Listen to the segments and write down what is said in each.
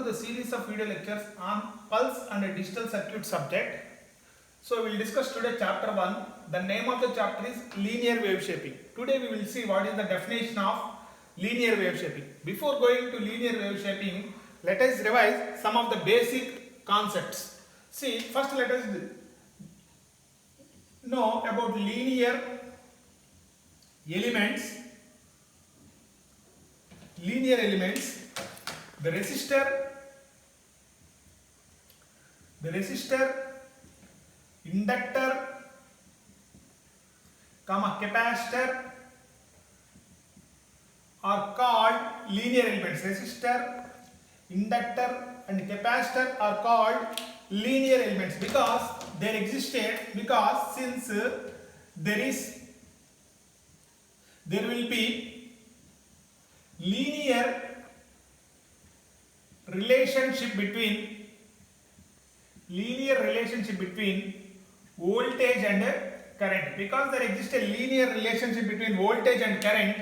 the series of video lectures on pulse and digital circuit subject. So we will discuss today chapter 1. The name of the chapter is linear wave shaping. Today we will see what is the definition of linear wave shaping. Before going to linear wave shaping, let us revise some of the basic concepts. See, first let us know about linear elements. Linear elements, the resistor, inductor, capacitor are called linear elements. Resistor, inductor and capacitor are called linear elements because they existed, because since there will be linear relationship between voltage and current. Because there exists a linear relationship between voltage and current,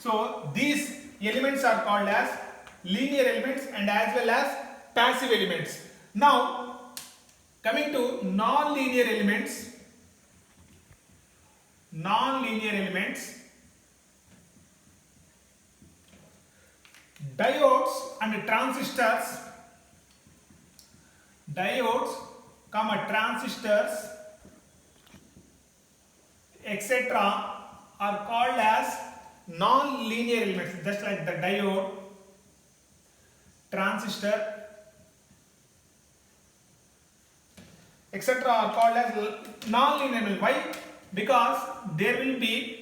so these elements are called as linear elements and as well as passive elements. Now coming to non-linear elements, diodes and transistors, etc. are called as non-linear elements, just like the diode, transistor, etc. are called as non-linear elements. Why? Because there will be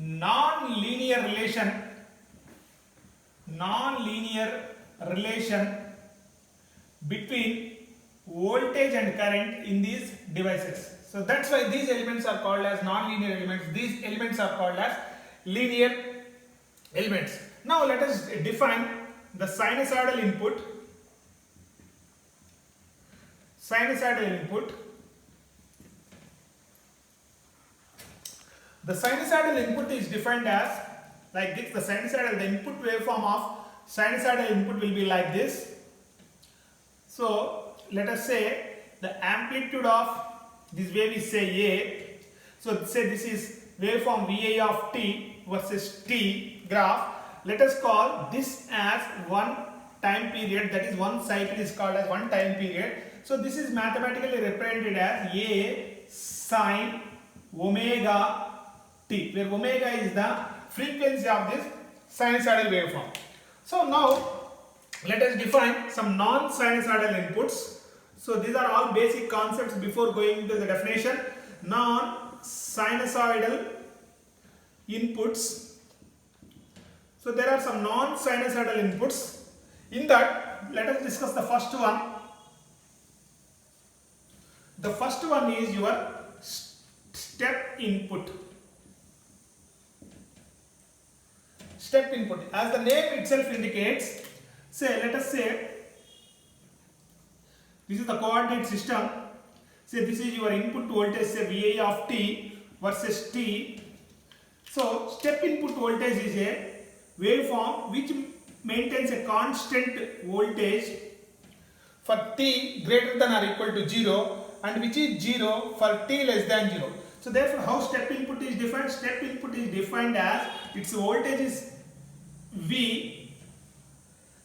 non-linear relation between voltage and current in these devices. So that's why these elements are called as non-linear elements. These elements are called as linear elements. Now let us define the sinusoidal input. The sinusoidal input is defined as like this. The input waveform of sinusoidal input will be like this. So let us say the amplitude of this wave is say A. So say this is waveform VI of t versus t graph. Let us call this as one time period, that is one cycle is called as one time period. So this is mathematically represented as A sin omega t, where omega is the frequency of this sinusoidal waveform. So now let us define some non-sinusoidal inputs. So these are all basic concepts before going into the definition. Non-sinusoidal inputs. So there are some non-sinusoidal inputs. In that, let us discuss the first one. The first one is your step input. Step input, as the name itself indicates, let us say this is the coordinate system. Say this is your input voltage, say VI of t versus t. So step input voltage is a waveform which maintains a constant voltage for t greater than or equal to 0 and which is 0 for t less than 0. So therefore, how step input is defined? Step input is defined as its voltage is V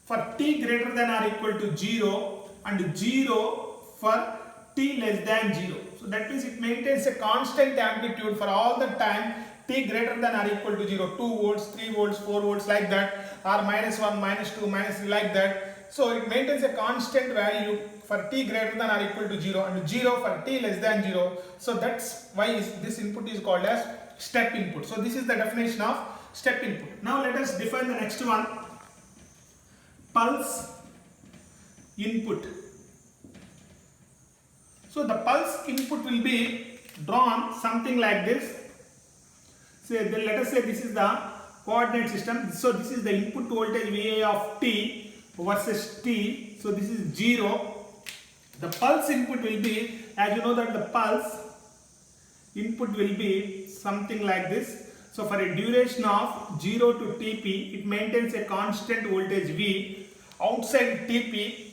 for t greater than or equal to 0 and 0 for t less than 0. So that means it maintains a constant amplitude for all the time t greater than or equal to 0, 2 volts, 3 volts, 4 volts like that, or -1, -2, -3 like that. So it maintains a constant value for t greater than or equal to 0 and 0 for t less than 0. So that's why this input is called as step input. So this is the definition of step input. Now let us define the next one, pulse input. So the pulse input will be drawn something like this. Let us say this is the coordinate system. So this is the input voltage VI of t versus t. So this is 0. The pulse input will be, as you know that the pulse input will be something like this. So for a duration of 0 to Tp, it maintains a constant voltage V. Outside Tp,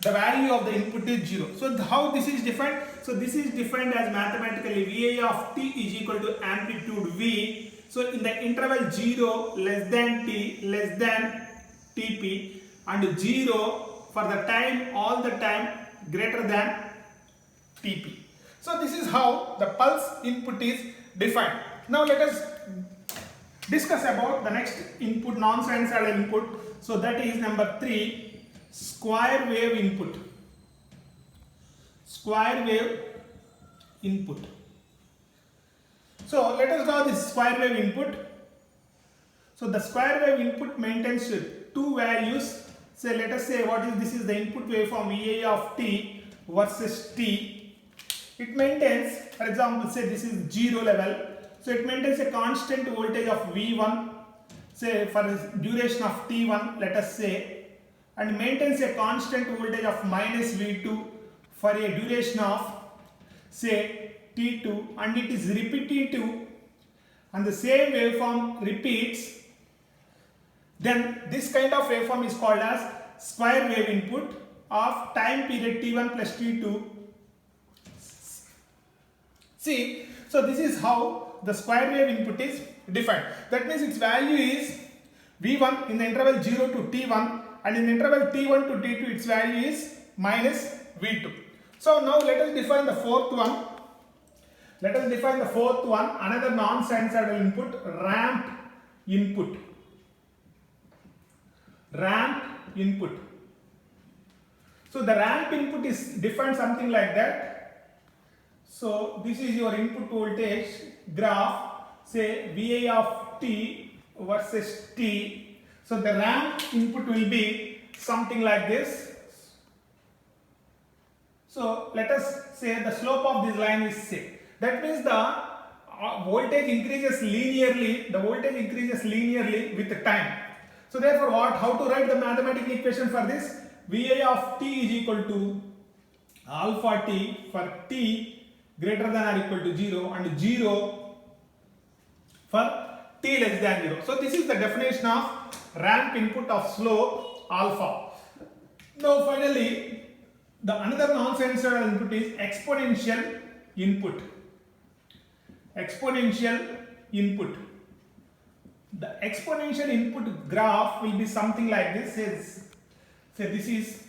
the value of the input is 0. So how this is defined? So this is defined as mathematically Va of t is equal to amplitude V. So in the interval 0 less than t less than Tp and 0 for the time all the time greater than Tp. So this is how the pulse input is defined. Now let us discuss about the next input, non-sinusoidal input. So that is number 3, square wave input. Square wave input. So let us draw this square wave input. So the square wave input maintains two values. So let us say what is this is the input waveform Va of t versus t. It maintains, for example, say this is 0 level. So it maintains a constant voltage of V1, say for the duration of T1, let us say, and maintains a constant voltage of minus V2 for a duration of, say, T2, and it is repetitive, and the same waveform repeats. Then this kind of waveform is called as square wave input of time period T1 plus T2. See, so this is how the square wave input is defined. That means its value is V1 in the interval 0 to T1, and in the interval T1 to T2 its value is minus V2. So now let us define the fourth one. Let us define the fourth one, another non-sinusoidal input, ramp input. Ramp input. So the ramp input is defined something like that. So this is your input voltage graph, say Va of t versus t. So the ramp input will be something like this. So let us say the slope of this line is say. That means the voltage increases linearly. The voltage increases linearly with the time. So therefore, how to write the mathematical equation for this? Va of t is equal to alpha t for t greater than or equal to 0 and 0 for t less than 0. So this is the definition of ramp input of slope alpha. Now finally, the another non-sinusoidal input is exponential input. Exponential input. The exponential input graph will be something like this. Say this is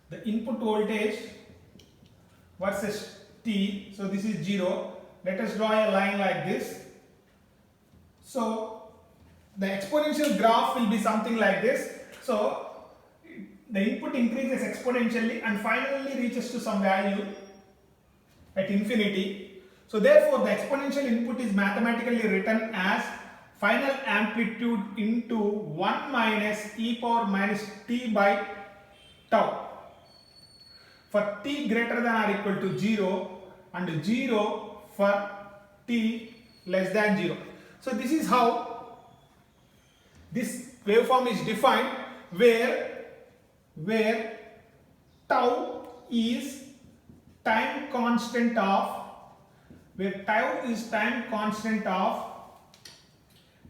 the input voltage versus t. So this is 0. Let us draw a line like this. So the exponential graph will be something like this. So the input increases exponentially and finally reaches to some value at infinity. So therefore the exponential input is mathematically written as final amplitude into 1 minus e power minus t by tau for t greater than or equal to 0 and 0 for t less than 0. So this is how this waveform is defined, where tau is time constant of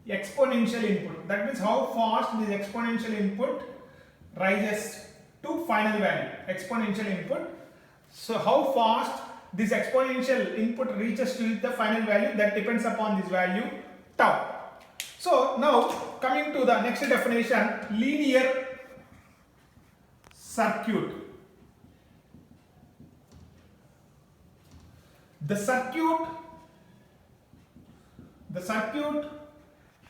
exponential input. That means how fast this exponential input rises to final value, exponential input. So how fast this exponential input reaches to the final value, that depends upon this value tau. So now coming to the next definition, linear circuit. The circuit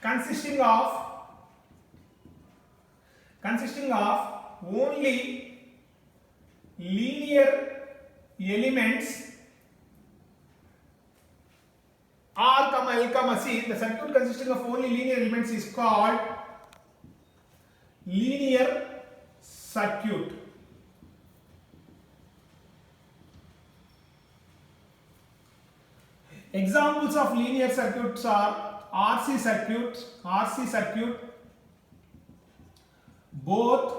consisting of only linear elements R, L, C, the circuit consisting of only linear elements is called linear circuit. Examples of linear circuits are RC circuit, both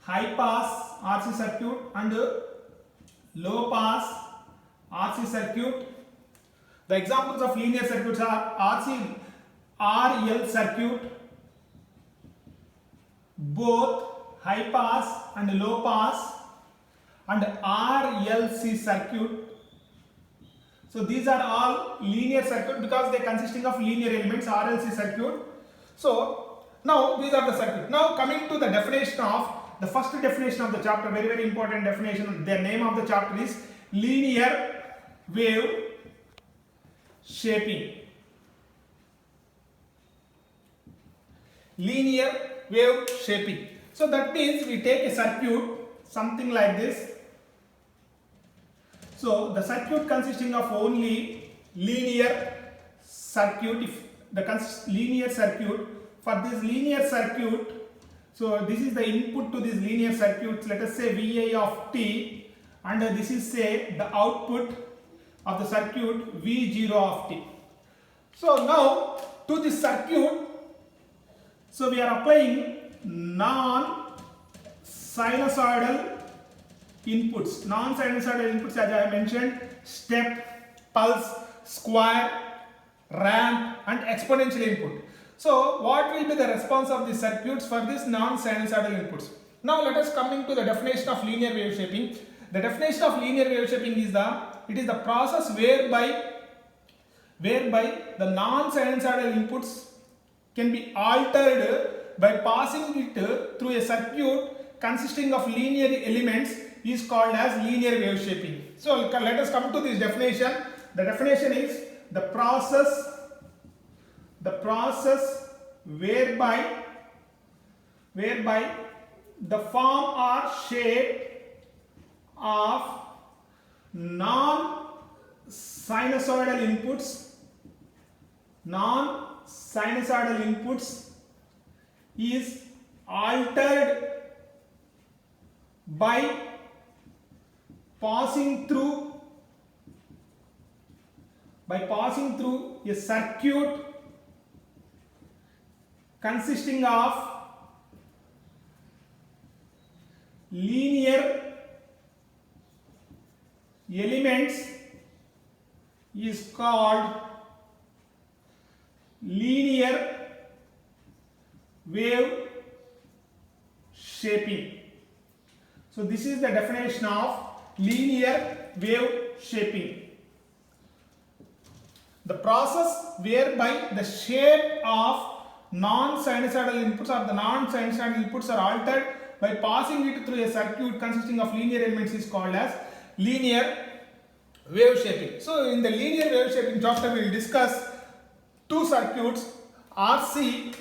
high pass RC circuit and low pass RC circuit, The examples of linear circuits are RL circuit, both high pass and low pass, and RLC circuit. So these are all linear circuit because they are consisting of linear elements, RLC circuit. So now these are the circuit. Now coming to the definition of the first definition of the chapter, very very important definition. The name of the chapter is linear wave shaping. Linear wave shaping. So that means we take a circuit something like this. So the circuit consisting of only linear circuit. If the linear circuit, for this linear circuit, so this is the input to this linear circuit, let us say VI of t, and this is say the output of the circuit V0 of t. So now to this circuit, so we are applying non-sinusoidal inputs. Non-sinusoidal inputs, as I mentioned, step, pulse, square, ramp and exponential input. So what will be the response of the circuits for these non-sinusoidal inputs? Now let us come into the definition of linear wave shaping. The definition of linear wave shaping is the process whereby the non-sinusoidal inputs can be altered by passing it through a circuit consisting of linear elements is called as linear wave shaping. So let us come to this definition. The definition is the process whereby the form or shape of non-sinusoidal inputs is altered by passing through a circuit consisting of linear elements is called linear wave shaping. So this is the definition of linear wave shaping. The process whereby the shape of non-sinusoidal inputs or the non-sinusoidal inputs are altered by passing it through a circuit consisting of linear elements is called as linear wave shaping. So in the linear wave shaping chapter we will discuss two circuits, RC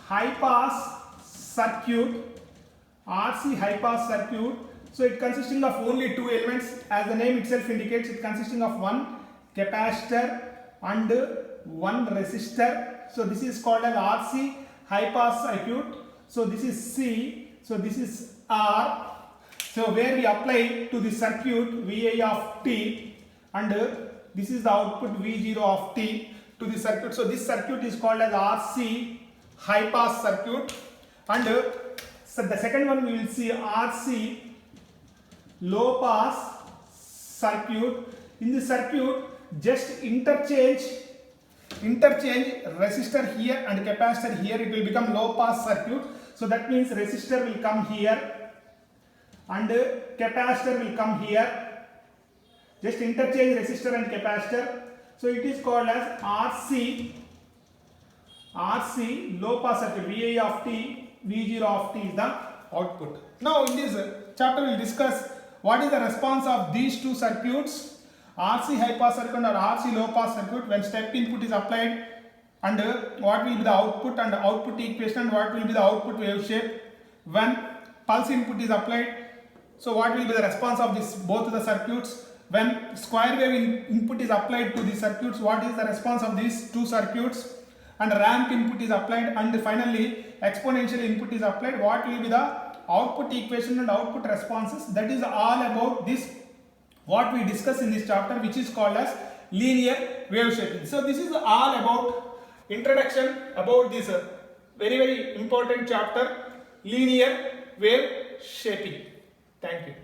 high pass circuit. So it consisting of only two elements, as the name itself indicates, it consisting of one capacitor and one resistor. So this is called as RC high pass circuit. So this is C, so this is R. So where we apply to the circuit VI of t, and this is the output V0 of t to the circuit. So this circuit is called as RC high pass circuit. And so the second one we will see RC low pass circuit. In the circuit, just interchange resistor here and capacitor here, it will become low pass circuit. So that means resistor will come here and capacitor will come here. Just interchange resistor and capacitor. So it is called as RC low pass circuit. VI of t, V0 of t is the output. Now in this chapter we will discuss what is the response of these two circuits, RC high pass circuit or RC low pass circuit, when step input is applied, and what will be the output and output equation, and what will be the output wave shape when pulse input is applied. So what will be the response of this both the circuits? When square wave input is applied to the circuits, what is the response of these two circuits? And ramp input is applied, and finally exponential input is applied. What will be the output equation and output responses? That is all about this what we discuss in this chapter, which is called as linear wave shaping. So this is all about introduction about this very very important chapter, linear wave shaping. Thank you.